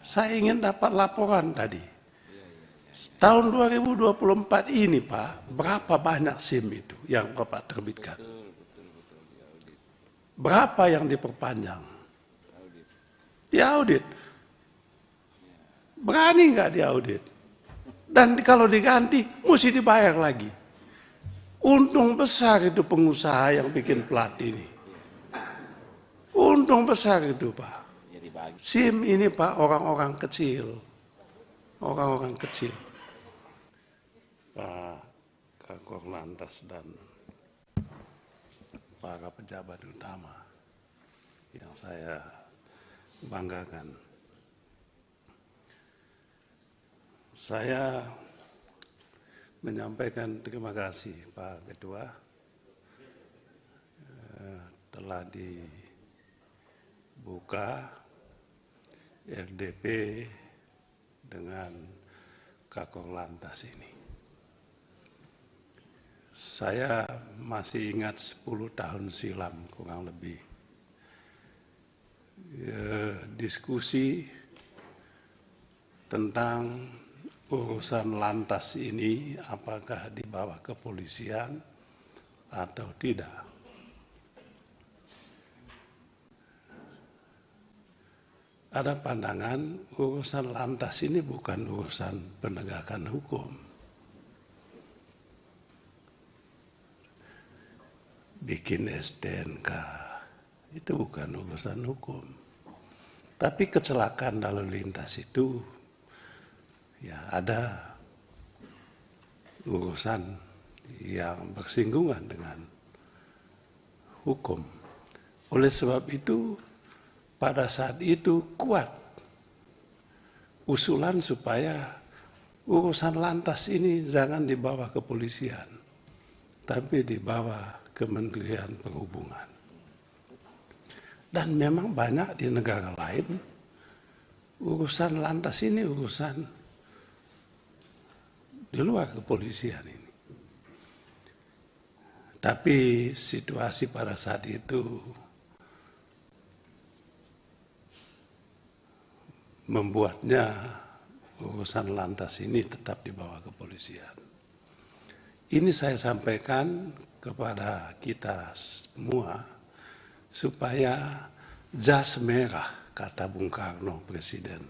saya ingin dapat laporan tadi. Tahun 2024 ini Pak, berapa banyak SIM itu yang Bapak terbitkan? Berapa yang diperpanjang? Diaudit. Berani nggak diaudit? Dan kalau diganti, mesti dibayar lagi. Untung besar itu pengusaha yang bikin plat ini. Untung besar itu Pak. SIM ini Pak, orang-orang kecil. Orang-orang kecil. Pak Kakor Lantas dan para pejabat utama yang saya banggakan. Saya menyampaikan terima kasih Pak Ketua telah dibuka RDP dengan Kakor Lantas ini. Saya masih ingat 10 tahun silam kurang lebih diskusi tentang urusan lantas ini apakah di bawah kepolisian atau tidak. Ada pandangan urusan lantas ini bukan urusan penegakan hukum. Bikin STNK itu bukan urusan hukum. Tapi kecelakaan lalu lintas itu ya ada urusan yang bersinggungan dengan hukum. Oleh sebab itu pada saat itu kuat usulan supaya urusan lantas ini jangan dibawa kepolisian, tapi dibawa Kementerian Perhubungan. Dan memang banyak di negara lain urusan lantas ini urusan di luar kepolisian ini. Tapi situasi pada saat itu membuatnya urusan lantas ini tetap di bawah kepolisian. Ini saya sampaikan kepada kita semua supaya jas merah, kata Bung Karno Presiden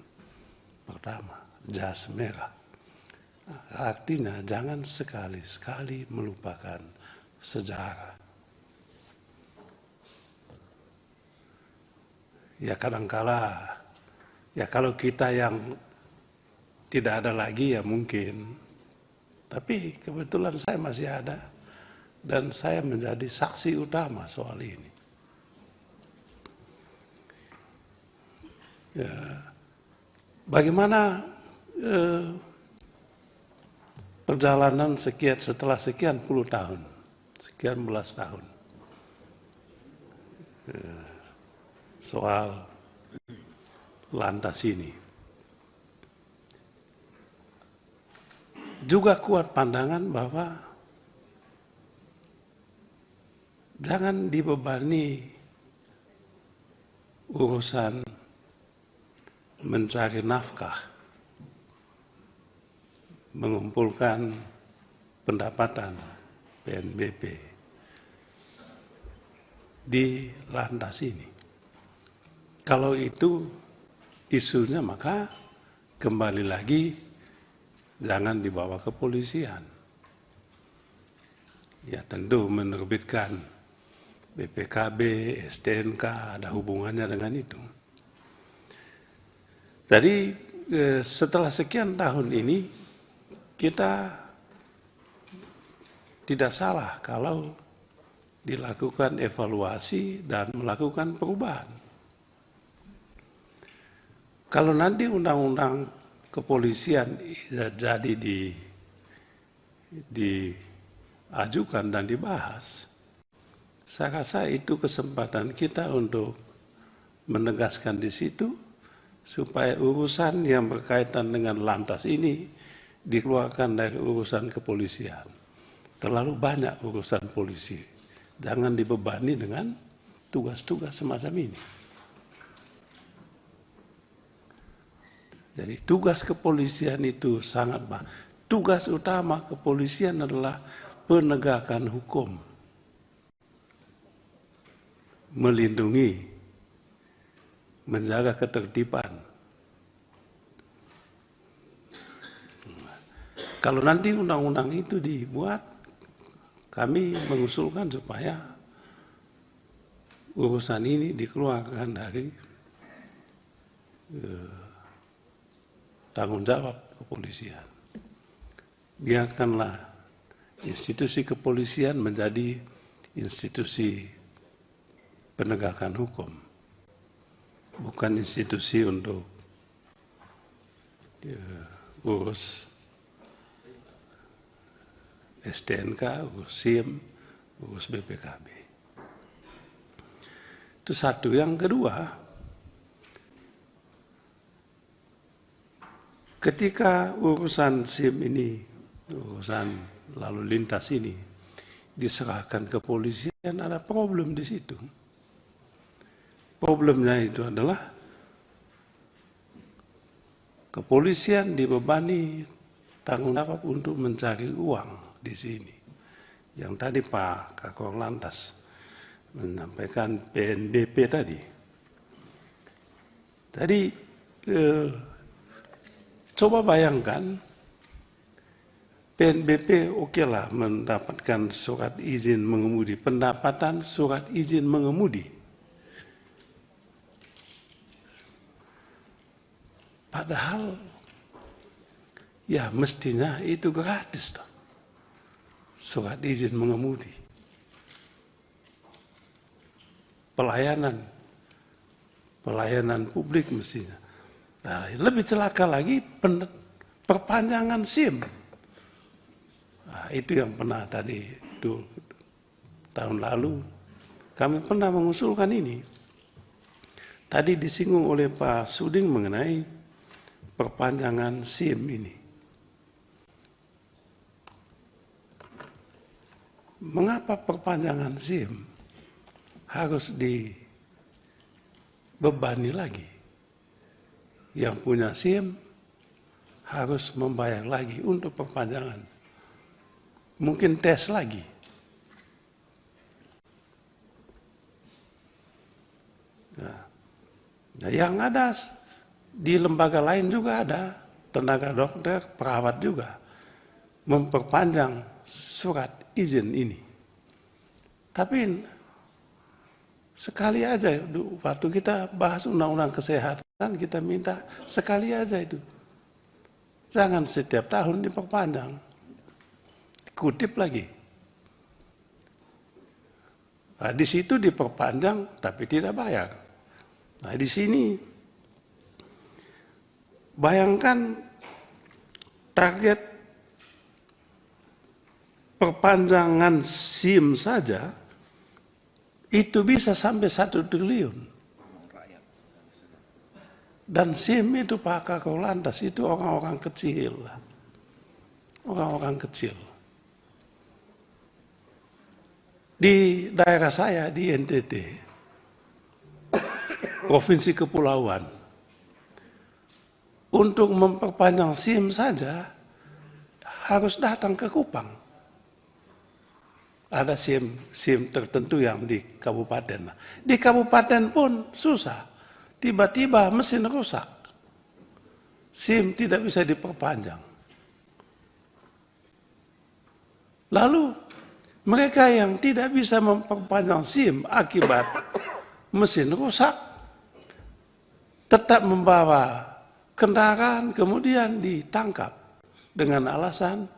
pertama, jas merah. Artinya jangan sekali-sekali melupakan sejarah. Ya kadangkala, ya kalau kita yang tidak ada lagi ya mungkin. Tapi kebetulan saya masih ada dan saya menjadi saksi utama soal ini. Ya, bagaimana perjalanan setelah sekian puluh tahun, sekian belas tahun soal lantas ini. Juga kuat pandangan bahwa jangan dibebani urusan mencari nafkah, mengumpulkan pendapatan PNBP di lantas ini. Kalau itu isunya maka kembali lagi jangan dibawa kepolisian. Ya tentu menerbitkan BPKB, STNK ada hubungannya dengan itu. Jadi setelah sekian tahun ini kita tidak salah kalau dilakukan evaluasi dan melakukan perubahan. Kalau nanti undang-undang kepolisian jadi diajukan dan dibahas, saya rasa itu kesempatan kita untuk menegaskan di situ supaya urusan yang berkaitan dengan lantas ini dikeluarkan dari urusan kepolisian. Terlalu banyak urusan polisi, jangan dibebani dengan tugas-tugas semacam ini. Jadi tugas kepolisian itu sangat tugas utama kepolisian adalah penegakan hukum, melindungi, menjaga ketertiban. Kalau nanti undang-undang itu dibuat, kami mengusulkan supaya urusan ini dikeluarkan dari tanggung jawab kepolisian. Biarkanlah institusi kepolisian menjadi institusi penegakan hukum, bukan institusi untuk urus STNK, urus SIM, urus BPKB. Itu satu. Yang kedua, ketika urusan SIM ini, urusan lalu lintas ini diserahkan ke kepolisian, ada problem di situ. Problemnya itu adalah kepolisian dibebani tanggung jawab untuk mencari uang di sini. Yang tadi Pak Kakor Lantas menyampaikan PNBP tadi. Tadi coba bayangkan PNBP okelah mendapatkan surat izin mengemudi, pendapatan surat izin mengemudi. Padahal ya mestinya itu gratis dong. Surat izin mengemudi. Pelayanan publik mestinya. Nah, lebih celaka lagi perpanjangan SIM. Nah, itu yang pernah tadi tahun lalu kami pernah mengusulkan ini. Tadi disinggung oleh Pak Suding mengenai perpanjangan SIM ini. Mengapa perpanjangan SIM harus dibebani lagi? Yang punya SIM harus membayar lagi untuk perpanjangan. Mungkin tes lagi. Nah, yang ada di lembaga lain juga ada, tenaga dokter, perawat juga memperpanjang surat izin ini. Tapi sekali aja, waktu kita bahas undang-undang kesehatan, kita minta sekali aja itu. Jangan setiap tahun diperpanjang. Kutip lagi. Nah, di situ diperpanjang tapi tidak bayar. Nah, di sini bayangkan target perpanjangan SIM saja itu bisa sampai 1 triliun. Dan SIM itu Pak Kakor Lantas itu orang-orang kecil. Orang-orang kecil. Di daerah saya di NTT, Provinsi Kepulauan, untuk memperpanjang SIM saja harus datang ke Kupang. Ada SIM tertentu yang di kabupaten. Di kabupaten pun susah. Tiba-tiba mesin rusak. SIM tidak bisa diperpanjang. Lalu mereka yang tidak bisa memperpanjang SIM akibat mesin rusak tetap membawa kendaraan kemudian ditangkap dengan alasan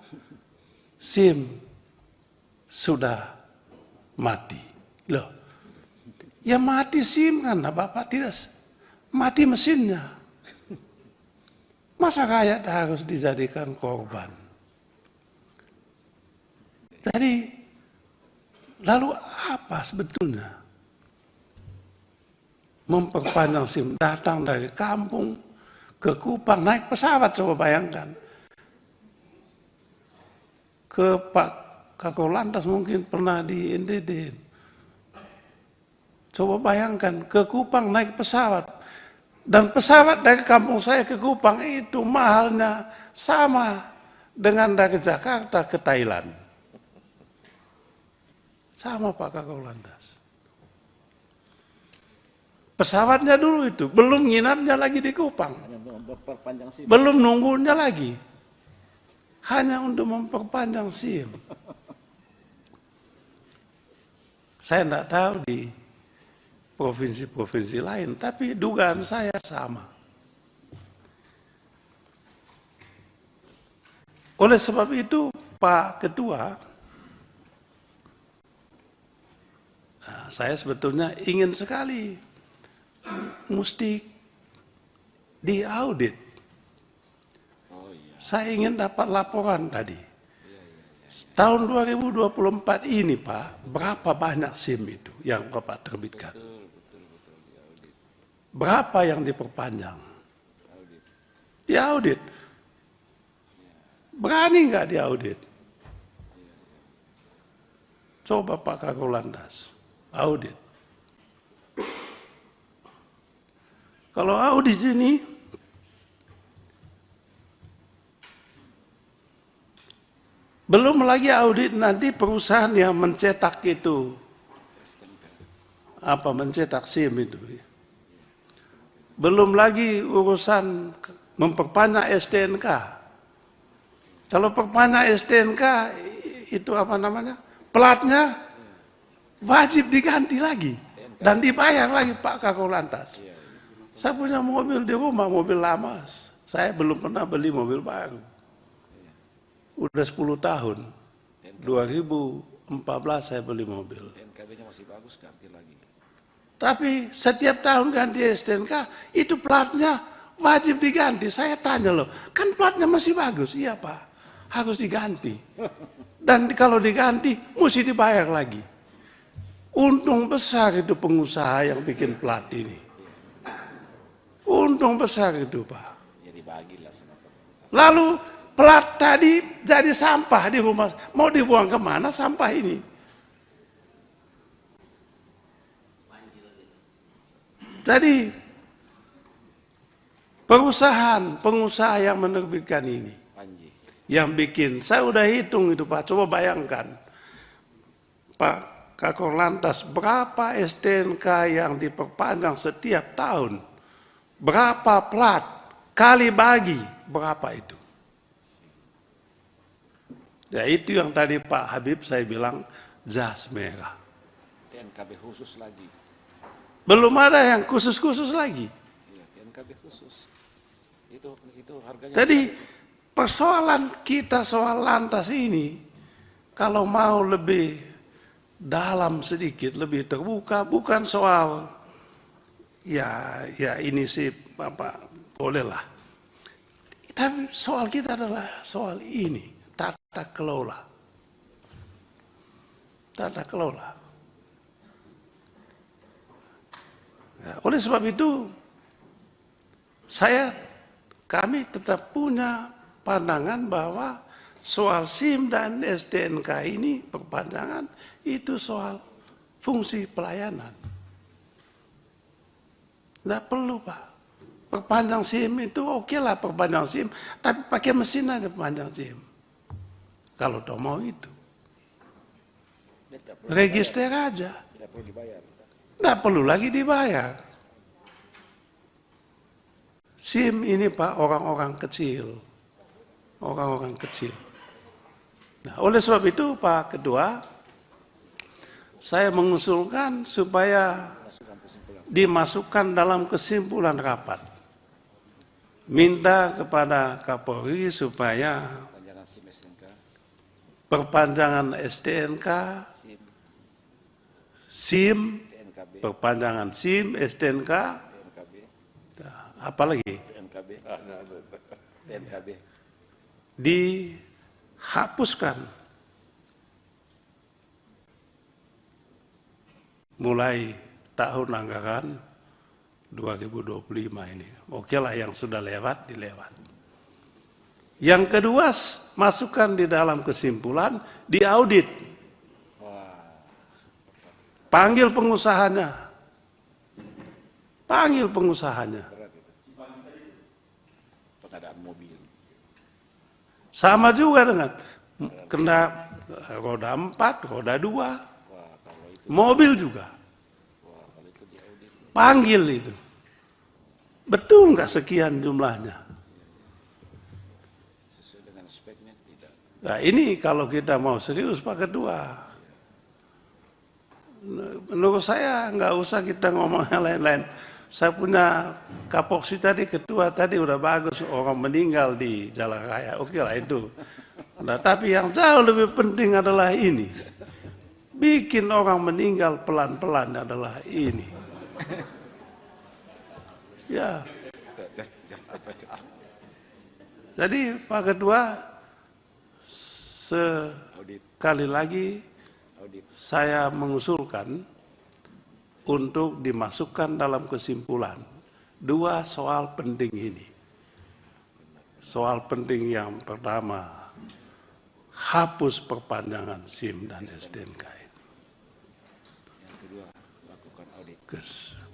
SIM sudah mati. Loh, ya mati SIM kan, Bapak tidak mati mesinnya. Masa rakyat harus dijadikan korban? Jadi, lalu apa sebetulnya? Memperpanjang SIM, datang dari kampung ke Kupang, naik pesawat, coba bayangkan. Ke Pak Kakor Lantas mungkin pernah di NTT. Coba bayangkan, ke Kupang naik pesawat. Dan pesawat dari kampung saya ke Kupang itu mahalnya sama dengan dari Jakarta ke Thailand. Sama Pak Kakor Lantas. Pesawatnya dulu itu, belum nginapnya lagi di Kupang. Belum nunggunya lagi. Hanya untuk memperpanjang SIM. Saya tidak tahu di provinsi-provinsi lain, tapi dugaan saya sama. Oleh sebab itu, Pak Ketua, saya sebetulnya ingin sekali mesti diaudit. Saya ingin dapat laporan tadi. Tahun 2024 ini Pak, berapa banyak SIM itu yang Bapak terbitkan? Berapa yang diperpanjang? Diaudit. Berani nggak diaudit? Coba Pak Kakor Lantas, audit. Kalau audit ini, belum lagi audit nanti perusahaan yang mencetak itu, mencetak SIM itu. Belum lagi urusan memperpanjang STNK. Kalau perpanjang STNK itu platnya wajib diganti lagi dan dibayar lagi Pak Kakor Lantas. Saya punya mobil di rumah, mobil lama. Saya belum pernah beli mobil baru. Udah 10 tahun. 2014 saya beli mobil. TNKB-nya masih bagus, ganti lagi. Tapi setiap tahun ganti STNK, itu platnya wajib diganti. Saya tanya loh, kan platnya masih bagus? Iya Pak, harus diganti. Dan kalau diganti, mesti dibayar lagi. Untung besar itu pengusaha yang bikin plat ini. Untung besar itu Pak. Ya dibagilah sama pemerintah. Lalu plat tadi jadi sampah di rumah. Mau dibuang kemana sampah ini? Jadi pengusaha yang menerbitkan ini, yang bikin, saya udah hitung itu Pak, coba bayangkan. Pak Kakor Lantas, berapa STNK yang diperpanjang setiap tahun? Berapa plat? Kali bagi, berapa itu? Ya itu yang tadi Pak Habib saya bilang, jas merah. TNKB khusus lagi. Belum ada yang khusus-khusus lagi. Iya, TNKB khusus. Itu harganya. Jadi persoalan kita soal Lantas ini, kalau mau lebih dalam sedikit, lebih terbuka, bukan soal ya ini sih bolehlah. Tapi soal kita adalah soal ini, tata kelola. Tata kelola. Ya, oleh sebab itu, kami tetap punya pandangan bahwa soal SIM dan STNK ini perpanjangan itu soal fungsi pelayanan. Tidak perlu Pak. Perpanjang SIM itu oke lah perpanjang SIM, tapi pakai mesin aja perpanjang SIM. Kalau toh mau itu. Register aja. Tidak perlu dibayar. Tidak perlu lagi dibayar. SIM ini Pak orang-orang kecil. Orang-orang kecil. Nah, oleh sebab itu Pak Ketua, saya mengusulkan supaya dimasukkan dalam kesimpulan rapat. Minta kepada Kapolri supaya perpanjangan STNK, SIM, perpanjangan SIM, STNK, apalagi TNKB dihapuskan mulai tahun anggaran 2025 ini. Oke lah yang sudah lewat, dilewat. Yang kedua, masukkan di dalam kesimpulan, diaudit. Panggil pengusahanya. Panggil pengusahanya. pengadaan mobil. Sama juga dengan kena roda 4, roda 2, Wah, kalau itu, mobil juga. kalau itu diaudit. Panggil itu. Betul nggak sekian jumlahnya? Sesuai dengan speknya tidak. Nah ini kalau kita mau serius Pak Ketua. Menurut saya nggak usah kita ngomong yang lain-lain. Saya punya kapoksi tadi, ketua tadi udah bagus, orang meninggal di jalan raya. Oke lah itu. Nah, tapi yang jauh lebih penting adalah ini. Bikin orang meninggal pelan-pelan adalah ini. Ya. Jadi Pak Ketua, sekali lagi Audit. saya mengusulkan untuk dimasukkan dalam kesimpulan 2 soal penting ini. Soal penting yang pertama, hapus perpanjangan SIM dan STNK. Yang kedua, lakukan audit.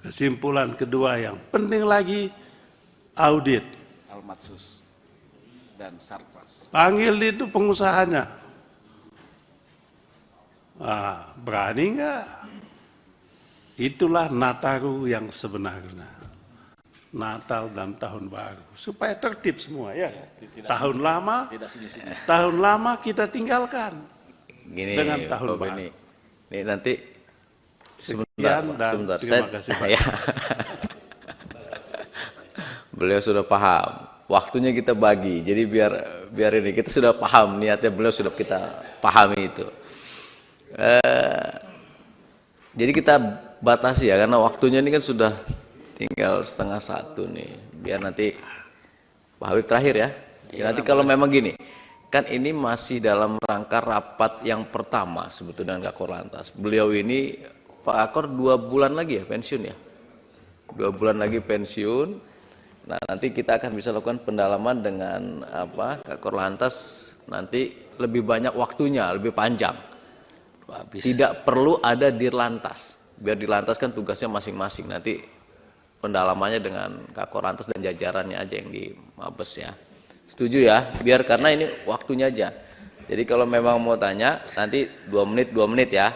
Kesimpulan kedua yang penting lagi, audit. Almatsus dan Sarpas. Panggil itu pengusahanya. Berani nggak? Itulah Nataru yang sebenarnya. Natal dan Tahun Baru. Supaya tertib semua ya. Tahun lama, Tidak sini-sini. tahun lama kita tinggalkan. Gini, Dengan tahun Pak baru. Ini nanti Sekian dan sebentar. terima kasih Pak. Ya. Beliau sudah paham. Waktunya kita bagi. Jadi biar ini kita sudah paham niatnya, beliau sudah kita pahami itu. Jadi kita batasi ya, karena waktunya ini kan sudah tinggal 12:30 nih. Biar nanti Pak Habib terakhir ya. Nanti kalau memang gini, kan ini masih dalam rangka rapat yang pertama sebetulnya dengan Kak Korlantas. Beliau ini Pak Akor 2 bulan lagi ya pensiun ya. 2 bulan lagi pensiun. Nah nanti kita akan bisa lakukan pendalaman dengan Kak Korlantas, nanti lebih banyak waktunya, lebih panjang. Tidak perlu ada dirlantas, biar dirlantas kan tugasnya masing-masing. Nanti pendalamannya dengan Kak Korlantas dan jajarannya aja yang di Mabes ya. Setuju ya? Biar karena ini waktunya aja. Jadi kalau memang mau tanya nanti 2 menit ya.